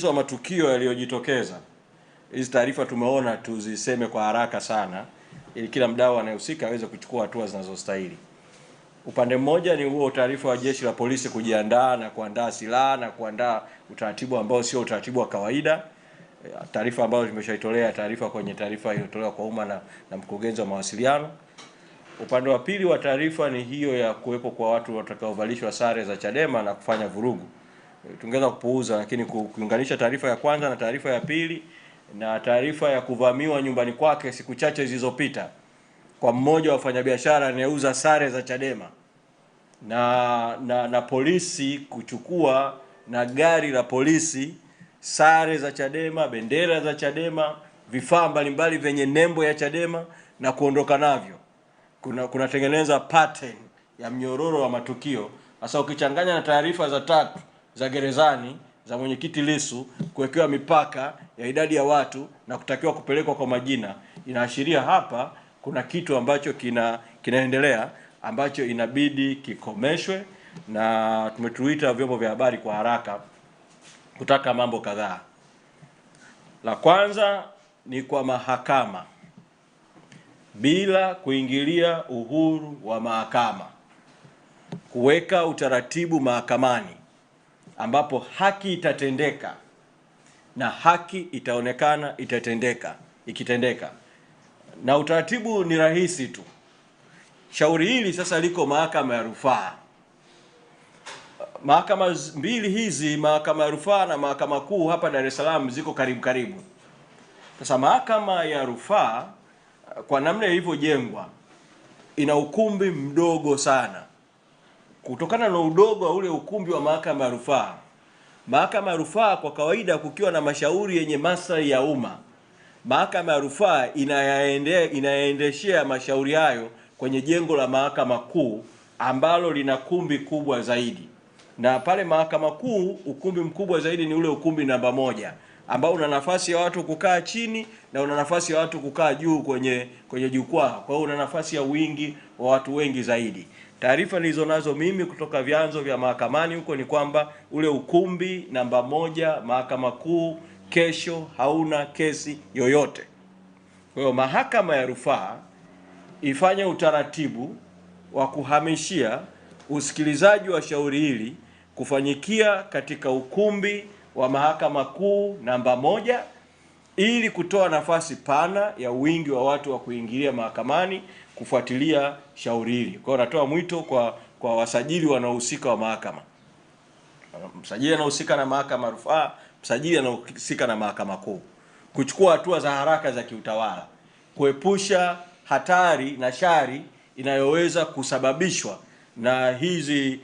Wa matukio yaliyojitokeza, hizi taarifa tumeona tuziseme kwa haraka sana ili kila mdau anayehusika aweze kuchukua hatua zinazostahili. Upande mmoja ni huo taarifa wa Jeshi la Polisi kujiandaa na kuandaa silaha na kuandaa utaratibu ambao sio utaratibu wa kawaida. Taarifa ambayo tumeshaitolea taarifa kwenye taarifa iliyotolewa kwa umma na mkurugenzi wa mawasiliano. Upande wa pili wa taarifa ni hiyo ya kuwepo kwa watu watakaovalishwa sare za Chadema na kufanya vurugu. Tungeweza kupuuza, lakini kuunganisha taarifa ya kwanza na taarifa ya pili na taarifa ya kuvamiwa nyumbani kwake siku chache zilizopita kwa mmoja wa wafanyabiashara anayeuza sare za Chadema na polisi kuchukua na gari la polisi sare za Chadema, bendera za Chadema, vifaa mbalimbali vyenye nembo ya Chadema na kuondoka navyo. Kunatengeneza pattern ya mnyororo wa matukio. Sasa ukichanganya na taarifa za tatu za gerezani za mwenyekiti Lissu kuwekewa mipaka ya idadi ya watu na kutakiwa kupelekwa kwa majina, inaashiria hapa kuna kitu ambacho kinaendelea ambacho inabidi kikomeshwe, na tumetuita vyombo vya habari kwa haraka kutaka mambo kadhaa. La kwanza ni kwa mahakama bila kuingilia uhuru wa mahakama kuweka utaratibu mahakamani ambapo haki itatendeka na haki itaonekana ikitendeka. Na utaratibu ni rahisi tu. Shauri hili sasa liko mahakama ya rufaa. Mahakama mbili hizi, mahakama ya rufaa na mahakama kuu hapa Dar es Salaam, ziko karibu. Sasa mahakama ya rufaa kwa namna ilivyojengwa ina ukumbi mdogo sana. Kutokana na udogo wa ule ukumbi wa mahakama ya rufaa, mahakama ya rufaa kwa kawaida kukiwa na mashauri yenye maslahi ya umma, mahakama ya rufaa inaendeshea mashauri hayo kwenye jengo la mahakama kuu ambalo lina kumbi kubwa zaidi. Na pale mahakama kuu ukumbi mkubwa zaidi ni ule ukumbi namba 1 ambao una nafasi ya watu kukaa chini na una nafasi ya watu kukaa juu kwenye jukwaa. Kwa hiyo una nafasi ya wingi wa watu wengi zaidi. Taarifa nilizonazo mimi kutoka vyanzo vya mahakamani huko ni kwamba ule ukumbi namba 1 mahakama kuu kesho hauna kesi yoyote. Kwa hiyo mahakama ya rufaa ifanye utaratibu wa kuhamishia usikilizaji wa shauri hili kufanyikia katika ukumbi wa mahakama kuu namba 1 ili kutoa nafasi pana ya wingi wa watu wa kuingilia mahakamani kufuatilia shauri hili. Kwa hiyo natoa mwito kwa wasajili wanaohusika wa mahakama. Msajili anahusika na mahakama rufaa, msajili anahusika na mahakama kuu, kuchukua hatua za haraka za kiutawala kuepusha hatari na shari inayoweza kusababishwa na hizi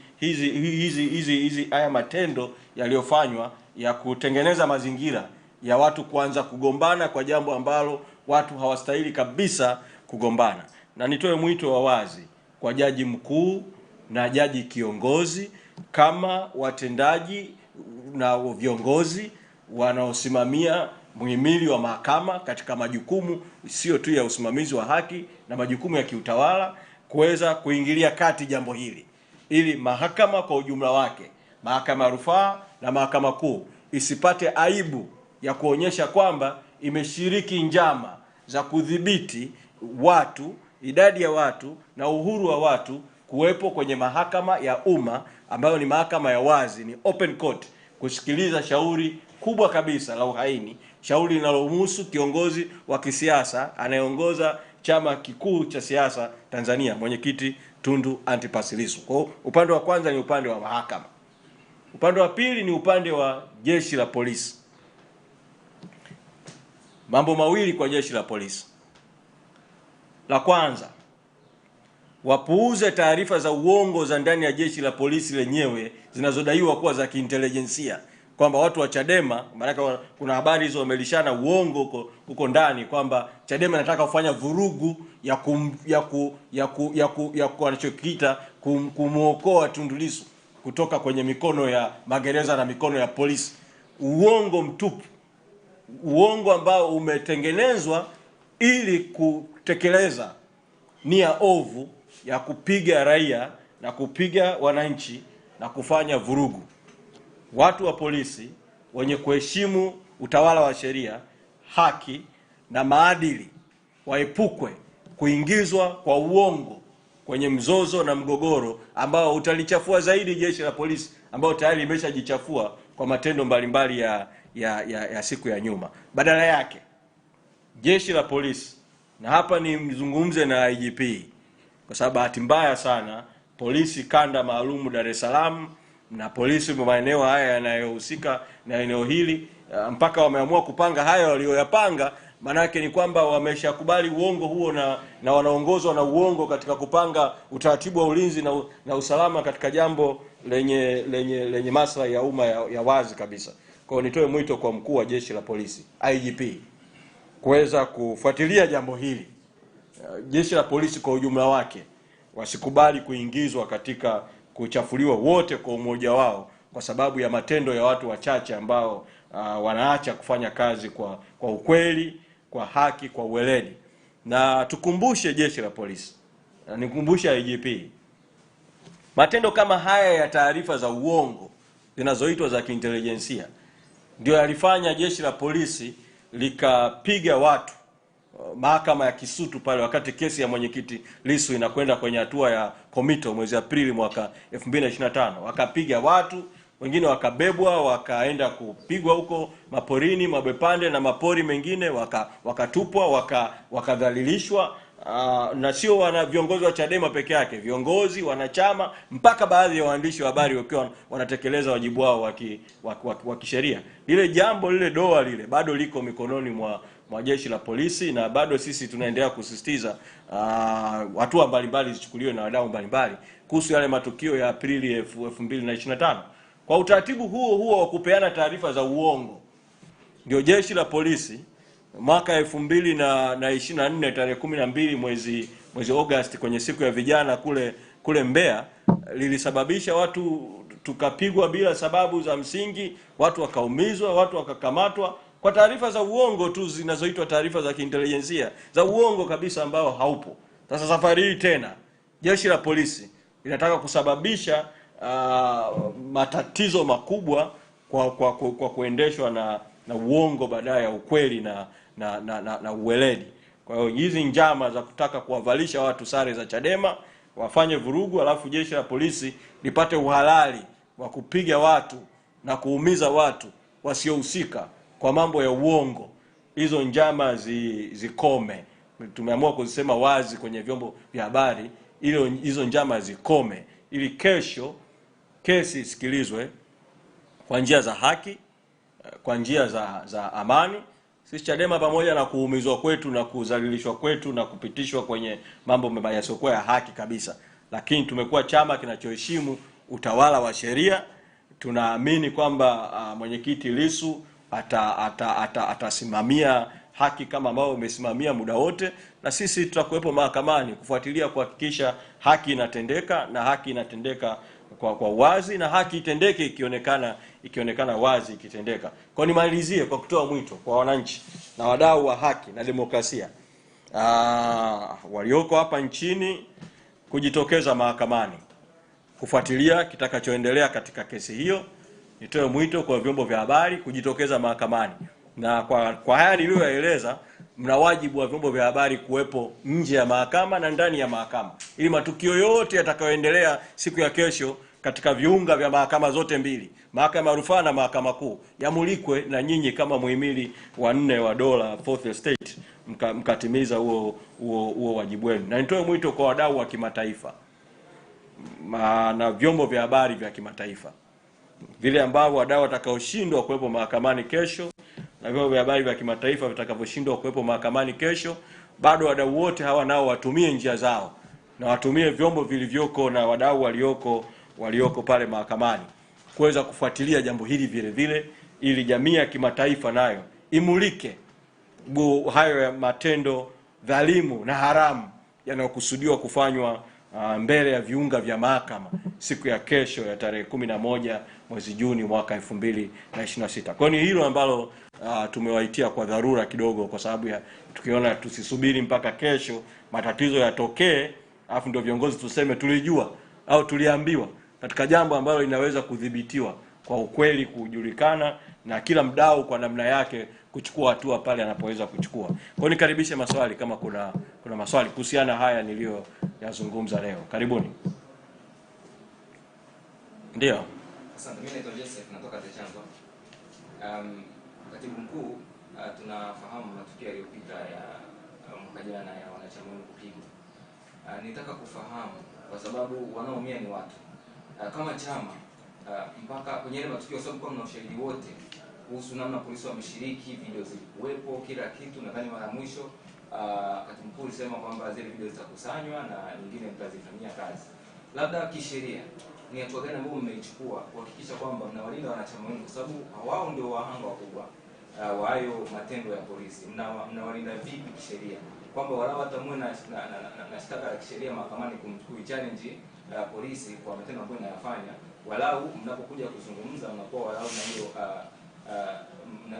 haya matendo yaliyofanywa ya kutengeneza mazingira ya watu kuanza kugombana kwa jambo ambalo watu hawastahili kabisa kugombana. Na nitoe mwito wa wazi kwa jaji mkuu na jaji kiongozi kama watendaji na viongozi wanaosimamia muhimili wa mahakama katika majukumu sio tu ya usimamizi wa haki na majukumu ya kiutawala, kuweza kuingilia kati jambo hili ili mahakama kwa ujumla wake, mahakama ya rufaa na mahakama kuu, isipate aibu ya kuonyesha kwamba imeshiriki njama za kudhibiti watu, idadi ya watu na uhuru wa watu kuwepo kwenye mahakama ya umma ambayo ni mahakama ya wazi, ni open court, kusikiliza shauri kubwa kabisa la uhaini, shauri linalomhusu kiongozi wa kisiasa anayeongoza chama kikuu cha siasa Tanzania, mwenyekiti Tundu Antipas Lissu. Kwa upande wa kwanza ni upande wa mahakama. Upande wa pili ni upande wa jeshi la polisi. Mambo mawili kwa jeshi la polisi. La kwanza, wapuuze taarifa za uongo za ndani ya jeshi la polisi lenyewe zinazodaiwa kuwa za kiintelijensia kwamba watu wa Chadema, maana kuna habari hizo wamelishana uongo huko ndani kwamba Chadema inataka kufanya vurugu ya wanachokiita kumuokoa Tundu Lissu kutoka kwenye mikono ya magereza na mikono ya polisi. Uongo mtupu. Uongo ambao umetengenezwa ili kutekeleza nia ovu ya kupiga raia na kupiga wananchi na kufanya vurugu. Watu wa polisi wenye kuheshimu utawala wa sheria, haki na maadili waepukwe kuingizwa kwa uongo kwenye mzozo na mgogoro ambao utalichafua zaidi jeshi la polisi ambao tayari limeshajichafua kwa matendo mbalimbali ya siku ya nyuma. Badala yake jeshi la polisi, na hapa ni mzungumze na IGP, kwa sababu bahati mbaya sana polisi kanda maalumu Dar es Salaam na polisi maeneo haya yanayohusika na eneo hili mpaka wameamua kupanga haya walioyapanga, manake ni kwamba wameshakubali uongo huo na wanaongozwa na uongo katika kupanga utaratibu wa ulinzi na usalama katika jambo lenye maslahi ya umma ya wazi kabisa. Kwa hiyo nitoe mwito kwa mkuu wa jeshi la polisi IGP kuweza kufuatilia jambo hili. Jeshi la polisi kwa ujumla wake wasikubali kuingizwa katika kuchafuliwa wote kwa umoja wao kwa sababu ya matendo ya watu wachache ambao wanaacha kufanya kazi kwa ukweli, kwa haki, kwa uweledi. Na tukumbushe jeshi la polisi, nikumbushe IGP, matendo kama haya ya taarifa za uongo zinazoitwa za kiintelijensia ndio yalifanya jeshi la polisi likapiga watu mahakama ya Kisutu pale wakati kesi ya mwenyekiti Lissu inakwenda kwenye hatua ya komito mwezi Aprili mwaka 2025. Wakapiga watu, wengine wakabebwa wakaenda kupigwa huko maporini, Mabwepande na mapori mengine, wakatupwa, wakadhalilishwa. Na sio wana viongozi wa Chadema peke yake, viongozi, wanachama, mpaka baadhi ya waandishi wa habari wakiwa wanatekeleza wajibu wao wa kisheria. Lile jambo lile doa lile bado liko mikononi mwa jeshi la polisi, na bado sisi tunaendelea kusisitiza hatua mbalimbali zichukuliwe na wadau mbalimbali kuhusu yale matukio ya Aprili 2025. Kwa utaratibu huo wa kupeana taarifa za uongo, ndio jeshi la polisi mwaka 2024 tarehe 12 mwezi Agosti kwenye siku ya vijana kule Mbeya lilisababisha watu tukapigwa bila sababu za msingi, watu wakaumizwa, watu wakakamatwa kwa taarifa za uongo tu zinazoitwa taarifa za kiintelijensia za uongo kabisa ambao haupo. Sasa safari hii tena jeshi la polisi linataka kusababisha matatizo makubwa kwa kuendeshwa na uongo baadaye ya ukweli na uweledi. Kwa hiyo hizi njama za kutaka kuwavalisha watu sare za Chadema wafanye vurugu, alafu jeshi la polisi lipate uhalali wa kupiga watu na kuumiza watu wasiohusika kwa mambo ya uongo, hizo njama zikome. Tumeamua kuzisema wazi kwenye vyombo vya habari, hizo njama zikome, ili kesho kesi isikilizwe kwa njia za haki, kwa njia za amani. Sisi Chadema, pamoja na kuumizwa kwetu na kudhalilishwa kwetu na kupitishwa kwenye mambo yasiokuwa ya haki kabisa, lakini tumekuwa chama kinachoheshimu utawala wa sheria. Tunaamini kwamba mwenyekiti Lissu atasimamia haki kama ambao umesimamia muda wote, na sisi tutakuwepo mahakamani kufuatilia kuhakikisha haki inatendeka, na haki inatendeka kwa wazi, na haki itendeke ikionekana wazi ikitendeka. Kwa nimalizie kwa kutoa mwito kwa wananchi na wadau wa haki na demokrasia walioko hapa nchini kujitokeza mahakamani kufuatilia kitakachoendelea katika kesi hiyo. Nitoe mwito kwa vyombo vya habari kujitokeza mahakamani, na kwa haya niliyoeleza, mna wajibu wa vyombo vya habari kuwepo nje ya mahakama na ndani ya mahakama, ili matukio yote yatakayoendelea siku ya kesho katika viunga vya mahakama zote mbili, mahakama ya rufaa na mahakama kuu, yamulikwe na nyinyi kama muhimili wa 4 wa dola, fourth estate, mkatimiza huo wajibu wenu. Na nitoe mwito kwa wadau wa kimataifa na vyombo vya habari vya kimataifa, vile ambavyo wadau watakaoshindwa kuwepo mahakamani kesho na vyombo vya habari vya kimataifa vitakavyoshindwa kuwepo mahakamani kesho, bado wadau wote hawa nao watumie njia zao na watumie vyombo vilivyoko na wadau walioko pale mahakamani kuweza kufuatilia jambo hili vile, ili jamii ya kimataifa nayo imulike hayo ya matendo dhalimu na haramu yanayokusudiwa kufanywa mbele ya viunga vya mahakama siku ya kesho ya tarehe 11 mwezi Juni mwaka 2026. Kwa ni hilo ambalo tumewaitia kwa dharura kidogo, kwa sababu ya tukiona tusisubiri mpaka kesho matatizo yatokee afu ndio viongozi tuseme tulijua au tuliambiwa, katika jambo ambalo linaweza kudhibitiwa kwa kwa ukweli kujulikana na kila mdau kwa namna yake kuchukua hatua pale anapoweza kuchukua. Kwa hiyo nikaribishe maswali kama kuna maswali kuhusiana haya niliyozungumza leo. Karibuni. Ndio. Asante, mimi naitwa Joseph natoka Techanzo. Katibu mkuu, tunafahamu matukio yaliyopita ya mwaka jana ya wanachama wenu kupigwa. Nitaka kufahamu kwa sababu wanaoumia ni watu. Kama chama mpaka kwenye ile matukio, sababu kwa mna ushahidi wote kuhusu namna polisi wameshiriki, video zilikuwepo, kila kitu. Nadhani mara mwisho katibu mkuu alisema kwamba zile video zitakusanywa na nyingine mtazifanyia kazi. Labda kisheria ni hatua gani ambayo mmeichukua kuhakikisha kwamba mnawalinda wanachama wenu, kwa sababu wao ndio wahanga wakubwa wa hayo matendo ya polisi? Mnawalinda vipi kisheria, kwamba wala watamwe na shtaka la kisheria mahakamani challenge polisi kwa matendo ambayo inayofanya, walau mnapokuja kuzungumza mnakuwa walau na hiyo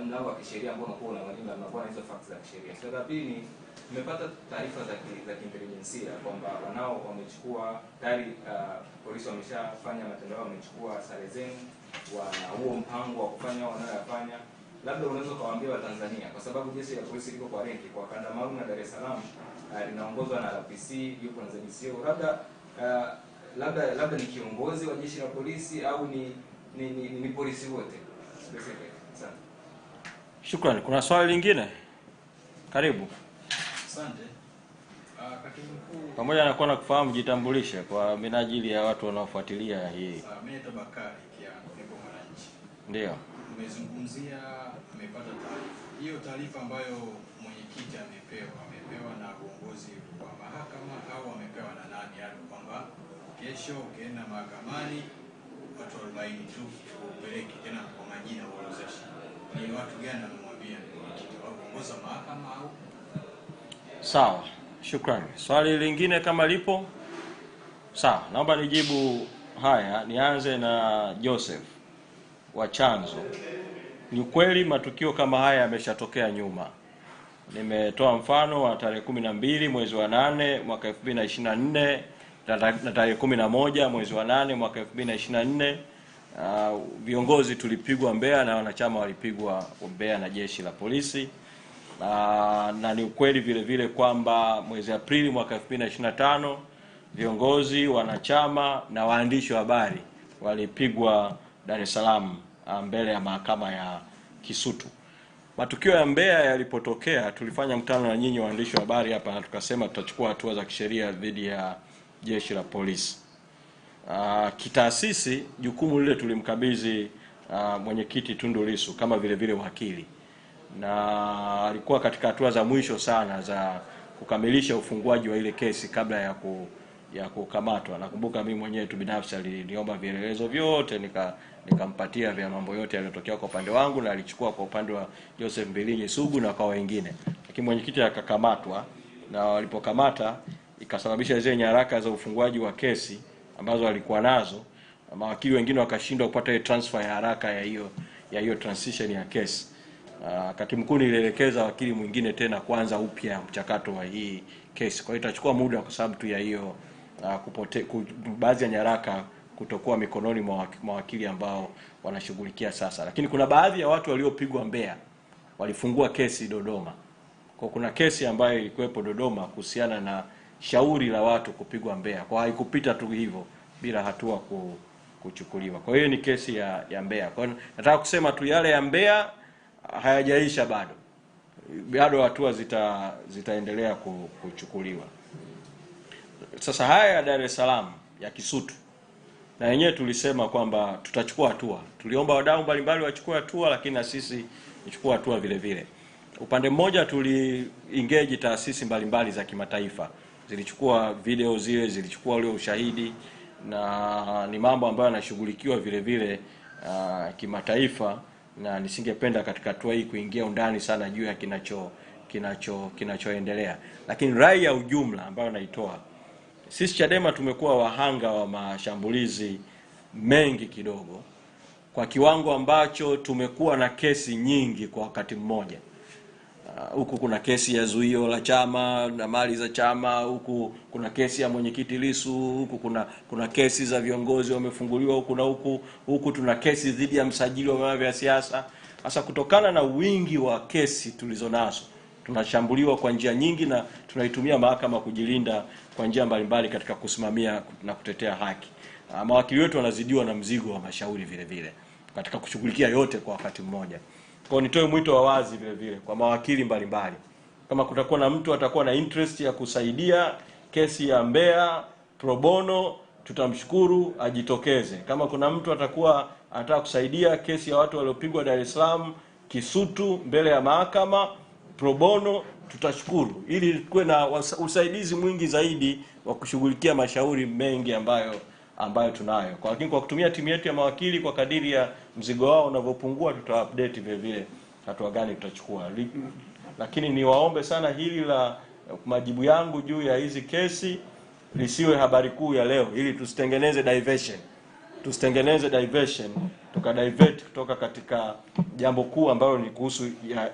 mlango wa kisheria ambao unakuwa unawalinda, mnakuwa na hizo facts za kisheria. Swala la pili, nimepata taarifa za kiintelijensia kwamba wanao wamechukua tayari, polisi wameshafanya matendo yao, wamechukua sare zenu, wana huo mpango wa kufanya wanayofanya. Labda unaweza kuwaambia Watanzania, kwa sababu jeshi la polisi liko kwa renki, kwa kanda maalum na Dar es Salaam linaongozwa na RPC, yupo na ZCO. Labda ni kiongozi wa jeshi la polisi au ni polisi wote? Asante. Shukrani. Kuna swali lingine? Karibu. Asante. Katibu mkuu, Pamoja na kuona kufahamu, jitambulishe kwa minajili ya watu wanaofuatilia hii. mimi ni Bakari Kiano, nipo Mwananchi. Ndio. Umezungumzia amepata taarifa. Hiyo taarifa ambayo mwenyekiti amepewa na uongozi wa mahakama au amepewa na nani, yani kwamba kesho ukienda mahakamani watu 40 tu upeleke tena kwa majina uorodheshe? Ni watu gani anamwambia mwenyekiti wa uongozi wa mahakama au? Sawa. Shukrani. Swali lingine kama lipo? Sawa, naomba nijibu haya. Nianze na Joseph wa Chanzo. Ni ukweli matukio kama haya yameshatokea nyuma. Nimetoa mfano wa tarehe 12 mwezi wa 8 mwaka 2024 na tarehe 11 mwezi wa 8 mwaka 2024. Viongozi tulipigwa Mbeya na wanachama walipigwa Mbeya na jeshi la polisi. Na ni ukweli vile vile kwamba mwezi Aprili mwaka 2025 viongozi, wanachama na waandishi wa habari walipigwa Dar es Salaam mbele ya mahakama ya Kisutu. Matukio ya Mbeya yalipotokea, tulifanya mkutano na nyinyi waandishi wa habari hapa na tukasema tutachukua hatua za kisheria dhidi ya jeshi la polisi. Kitaasisi jukumu lile tulimkabidhi mwenyekiti Tundu Lissu kama vile vile wakili, na alikuwa katika hatua za mwisho sana za kukamilisha ufunguaji wa ile kesi kabla ya kukamatwa. Nakumbuka mimi mwenyewe tu binafsi aliniomba vielelezo vyote, nikampatia vya mambo yote yaliyotokea kwa upande wangu, na alichukua kwa upande wa Joseph Mbilinyi Sugu na kwa wengine. Lakini mwenyekiti akakamatwa, na walipokamata ikasababisha zile nyaraka za ufunguaji wa kesi ambazo alikuwa nazo, mawakili wengine wakashindwa kupata ile transfer ya haraka ya hiyo transition ya kesi. Katibu mkuu nilielekeza wakili mwingine tena kwanza upya mchakato wa hii kesi. Kwa hiyo itachukua muda kwa sababu tu ya hiyo baadhi ya nyaraka kutokuwa mikononi mwa mawakili ambao wanashughulikia sasa. Lakini kuna baadhi ya watu waliopigwa Mbeya walifungua kesi Dodoma. Kwa kuna kesi ambayo ilikuwepo Dodoma kuhusiana na shauri la watu kupigwa Mbeya. Kwa haikupita tu hivyo bila hatua kuchukuliwa. Kwa hiyo ni kesi ya Mbeya. Kwa hiyo nataka kusema tu yale ya Mbeya hayajaisha bado hatua zitaendelea kuchukuliwa. Sasa haya ya Dar es Salaam ya Kisutu, na yenyewe tulisema kwamba tutachukua hatua. Tuliomba wadau mbalimbali wachukue hatua, lakini na sisi tuchukue hatua vile vile. Upande mmoja engage taasisi mbalimbali za kimataifa, zilichukua video zile, zilichukua ule ushahidi, na ni mambo ambayo yanashughulikiwa vile vile kimataifa, na nisingependa katika hatua hii kuingia undani sana juu ya kinachoendelea. Lakini rai ya ujumla ambayo naitoa, sisi Chadema tumekuwa wahanga wa mashambulizi mengi kidogo, kwa kiwango ambacho tumekuwa na kesi nyingi kwa wakati mmoja. Huku kuna kesi ya zuio la chama na mali za chama, huku kuna kesi ya mwenyekiti Lissu, huku kuna kesi za viongozi wamefunguliwa huku na huku tuna kesi dhidi ya msajili wa vyama vya siasa. Sasa kutokana na wingi wa kesi tulizonazo, tunashambuliwa kwa njia nyingi na tunaitumia mahakama kujilinda kwa njia mbalimbali katika kusimamia na kutetea haki. Mawakili wetu wanazidiwa na mzigo wa mashauri vile vile katika kushughulikia yote kwa wakati mmoja. Kwa nitoe mwito wa wazi vile vile kwa mawakili mbalimbali, kama kutakuwa na mtu atakuwa na interest ya kusaidia kesi ya Mbeya pro bono, tutamshukuru ajitokeze. Kama kuna mtu atakuwa anataka kusaidia kesi ya watu waliopigwa Dar es Salaam Kisutu mbele ya mahakama pro bono, tutashukuru, ili kuwe na usaidizi mwingi zaidi wa kushughulikia mashauri mengi ambayo tunayo. Lakini kwa kutumia timu yetu ya mawakili, kwa kadiri ya mzigo wao unavyopungua, tuta-update vile vile hatua gani tutachukua. Lakini niwaombe sana, hili la majibu yangu juu ya hizi kesi lisiwe habari kuu ya leo, ili tusitengeneze diversion tukadivert kutoka katika jambo kuu ambalo ni kuhusu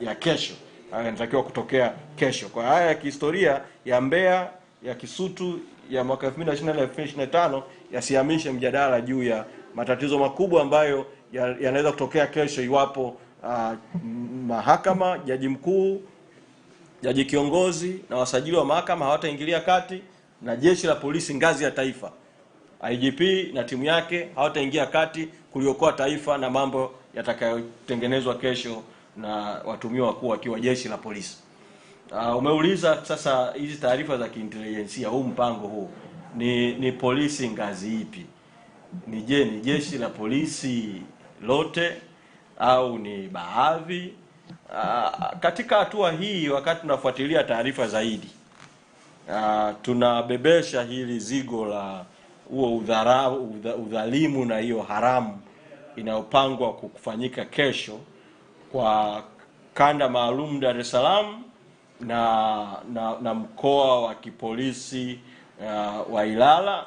ya kesho, yanatakiwa kutokea kesho. Kwa haya ya kihistoria ya Mbeya, ya Kisutu, ya mwaka 2024 na 2025 yasihamishe mjadala juu ya matatizo makubwa ambayo yanaweza kutokea kesho iwapo mahakama, jaji mkuu, jaji kiongozi na wasajili wa mahakama hawataingilia kati, na jeshi la polisi ngazi ya taifa, IGP na timu yake hawataingia kati kuliokoa taifa na mambo yatakayotengenezwa kesho na watumiwa wakuu wakiwa jeshi la polisi. Umeuliza sasa hizi taarifa za kiintelijensia, huu mpango huu ni polisi ngazi ipi? Ni jeshi la polisi lote au ni baadhi? Katika hatua hii, wakati tunafuatilia taarifa zaidi, tunabebesha hili zigo la huo udhalimu na hiyo haramu inayopangwa kufanyika kesho kwa kanda maalum Dar es Salaam na mkoa wa kipolisi wa Ilala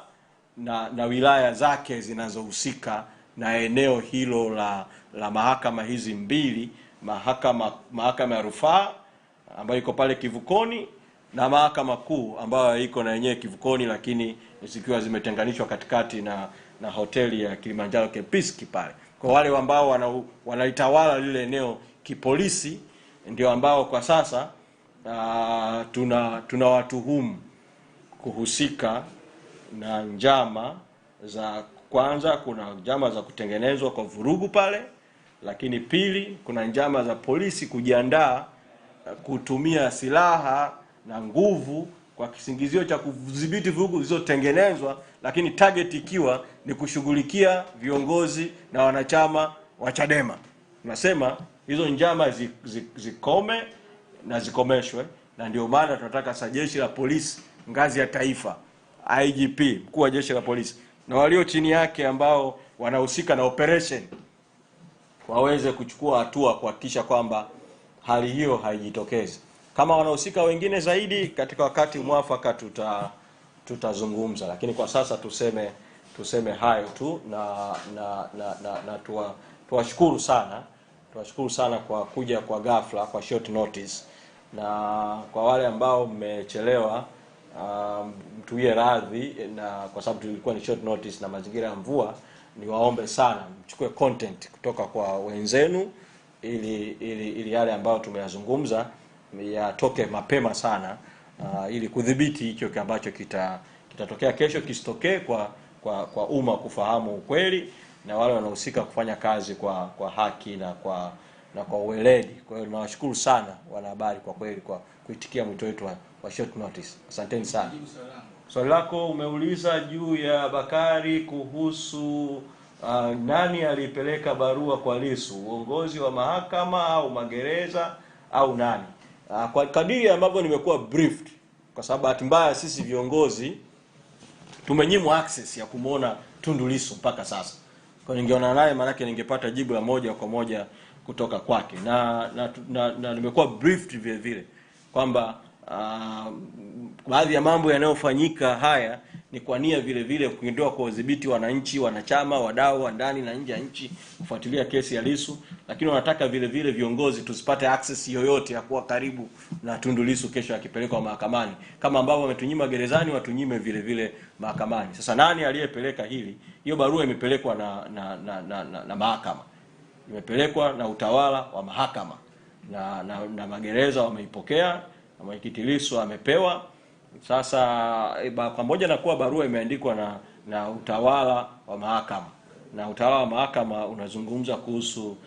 na wilaya zake zinazohusika na eneo hilo la mahakama hizi mbili, mahakama ya rufaa ambayo iko pale Kivukoni na mahakama kuu ambayo iko na yenyewe Kivukoni, lakini zikiwa zimetenganishwa katikati na hoteli ya Kilimanjaro Kempinski pale. Kwa wale ambao wanaitawala lile eneo kipolisi, ndio ambao kwa sasa tunawatuhumu kuhusika na njama za, kwanza kuna njama za kutengenezwa kwa vurugu pale, lakini pili kuna njama za polisi kujiandaa kutumia silaha na nguvu kwa kisingizio cha kudhibiti vurugu zilizotengenezwa, lakini target ikiwa ni kushughulikia viongozi na wanachama wa Chadema. Tunasema hizo njama zikome na zikomeshwe, na ndio maana tunataka jeshi la polisi ngazi ya taifa, IGP, mkuu wa jeshi la polisi, na walio chini yake ambao wanahusika na operation waweze kuchukua hatua kuhakikisha kwamba hali hiyo haijitokezi. Kama wanahusika wengine zaidi, katika wakati mwafaka tutazungumza, lakini kwa sasa tuseme hayo tu na tuwashukuru sana kwa kuja kwa ghafla, kwa short notice, na kwa wale ambao mmechelewa mtuie radhi, na kwa sababu tulikuwa ni short notice na mazingira ya mvua, niwaombe sana mchukue content kutoka kwa wenzenu ili yale ambayo tumeyazungumza yatoke mapema sana, ili kudhibiti hicho ambacho kitatokea kesho kisitokee kwa umma kufahamu ukweli, na wale wanaohusika kufanya kazi kwa haki na kwa uweledi. Kwa hiyo tunawashukuru sana wanahabari kwa kweli kwa kuitikia mwito wetu wa short notice. Asanteni sana. Swali lako umeuliza juu ya Bakari kuhusu nani alipeleka barua kwa Lissu, uongozi wa mahakama au magereza au nani? Kwa kadiri ambavyo nimekuwa briefed, kwa sababu bahati mbaya sisi viongozi tumenyimwa access ya kumuona Tundu Lissu mpaka sasa. Kwa ningeona naye maana yake ningepata jibu la moja kwa moja kutoka kwake, na nimekuwa briefed vile vile kwamba baadhi ya mambo yanayofanyika haya ni kwa nia vile vile kuondoa kwa udhibiti wananchi, wanachama, wadau wa ndani na nje ya nchi kufuatilia kesi ya Lissu, lakini wanataka vile vile viongozi tusipate access yoyote ya kuwa karibu na Tundu Lissu kesho akipelekwa mahakamani. Kama ambavyo wametunyima gerezani, watunyime vile vile mahakamani. Sasa nani aliyepeleka hili? Hiyo barua imepelekwa na mahakama. Imepelekwa na utawala wa mahakama. Na magereza wameipokea, na mwenyekiti Lissu amepewa. Sasa pamoja na kuwa barua imeandikwa na utawala wa mahakama, na utawala wa mahakama unazungumza kuhusu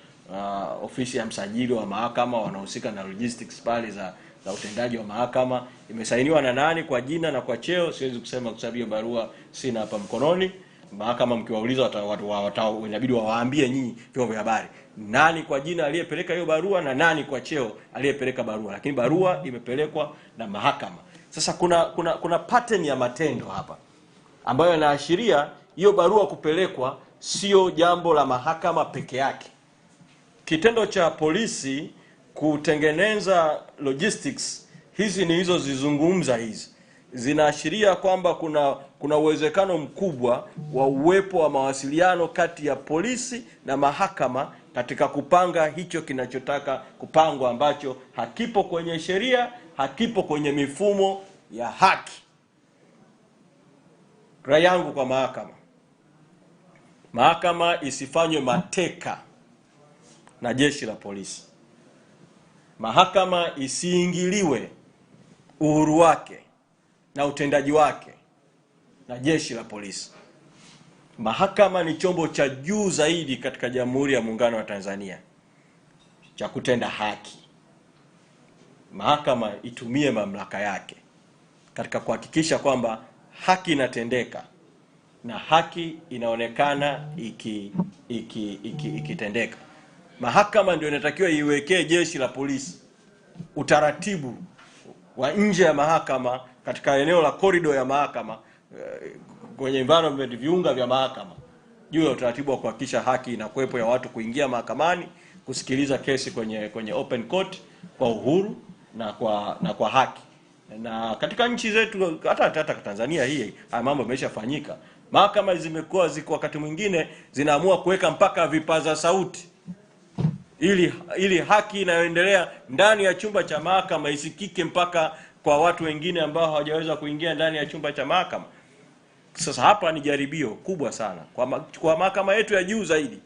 ofisi ya msajili wa mahakama wanahusika na logistics pale za utendaji wa mahakama, imesainiwa na nani kwa jina na kwa cheo siwezi kusema kwa sababu hiyo barua sina hapa mkononi. Mahakama mkiwauliza inabidi wawaambie nyinyi vyombo vya habari nani kwa jina aliyepeleka hiyo barua na nani kwa cheo aliyepeleka barua, lakini barua imepelekwa na mahakama. Sasa kuna pattern ya matendo hapa ambayo inaashiria hiyo barua kupelekwa sio jambo la mahakama peke yake. Kitendo cha polisi kutengeneza logistics hizi ni hizo zizungumza, hizi zinaashiria kwamba kuna uwezekano mkubwa wa uwepo wa mawasiliano kati ya polisi na mahakama katika kupanga hicho kinachotaka kupangwa, ambacho hakipo kwenye sheria, hakipo kwenye mifumo ya haki. Rai yangu kwa mahakama isifanywe mateka na jeshi la polisi. Mahakama isiingiliwe uhuru wake na utendaji wake na jeshi la polisi. Mahakama ni chombo cha juu zaidi katika Jamhuri ya Muungano wa Tanzania cha kutenda haki. Mahakama itumie mamlaka yake katika kuhakikisha kwamba haki inatendeka na haki inaonekana ikitendeka. Mahakama ndio inatakiwa iwekee jeshi la polisi utaratibu wa nje ya mahakama, katika eneo la corridor ya mahakama, kwenye environment, viunga vya mahakama, juu ya utaratibu wa kuhakikisha haki inakuwepo ya watu kuingia mahakamani kusikiliza kesi kwenye open court kwa uhuru na kwa haki. Na katika nchi zetu hata Tanzania hii mambo yameshafanyika. Mahakama zimekuwa wakati mwingine zinaamua kuweka mpaka vipaza sauti ili haki inayoendelea ndani ya chumba cha mahakama isikike mpaka kwa watu wengine ambao hawajaweza kuingia ndani ya chumba cha mahakama. Sasa hapa ni jaribio kubwa sana kwa mahakama yetu ya juu zaidi.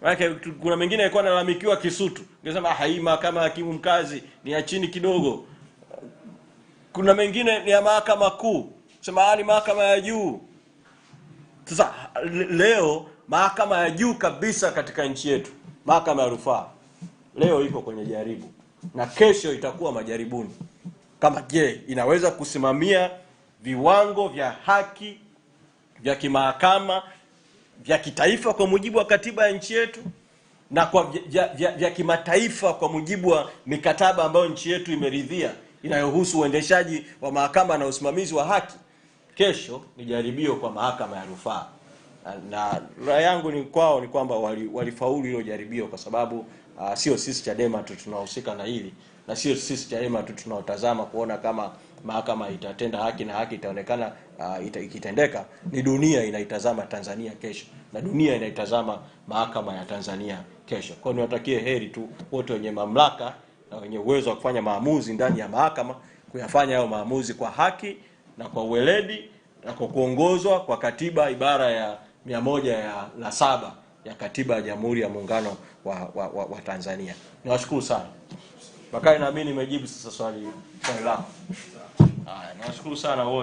Maana kuna mengine yalikuwa nalalamikiwa Kisutu, ningesema hii mahakama ya hakimu mkazi ni ya chini kidogo. Kuna mengine ni ya mahakama kuu, sema ni mahakama ya juu. Sasa leo mahakama ya juu kabisa katika nchi yetu, mahakama ya rufaa, leo iko kwenye jaribu na kesho itakuwa majaribuni. Kama inaweza kusimamia viwango vya haki vya kimahakama vya kitaifa kwa mujibu wa katiba ya nchi yetu, na kwa vya kimataifa kwa mujibu wa mikataba ambayo nchi yetu imeridhia inayohusu uendeshaji wa mahakama na usimamizi wa haki. Kesho ni jaribio kwa mahakama ya rufaa, na rai yangu ni kwamba walifaulu hilo jaribio, kwa sababu sio sisi Chadema tu tunahusika na hili, na sio sisi Chadema tu tunaotazama kuona kama mahakama itatenda haki na haki itaonekana ikitendeka. Ni dunia inaitazama Tanzania kesho, na dunia inaitazama mahakama ya Tanzania kesho. Kwa hiyo niwatakie heri tu wote wenye mamlaka na wenye uwezo wa kufanya maamuzi ndani ya mahakama, kuyafanya hayo maamuzi kwa haki na kwa uweledi na kwa kuongozwa kwa katiba ibara ya 107 ya katiba ya Jamhuri ya Muungano wa Tanzania. Nawashukuru sana. Bakari, naamini nimejibu sasa swali lako. Haya, nawashukuru sana wote.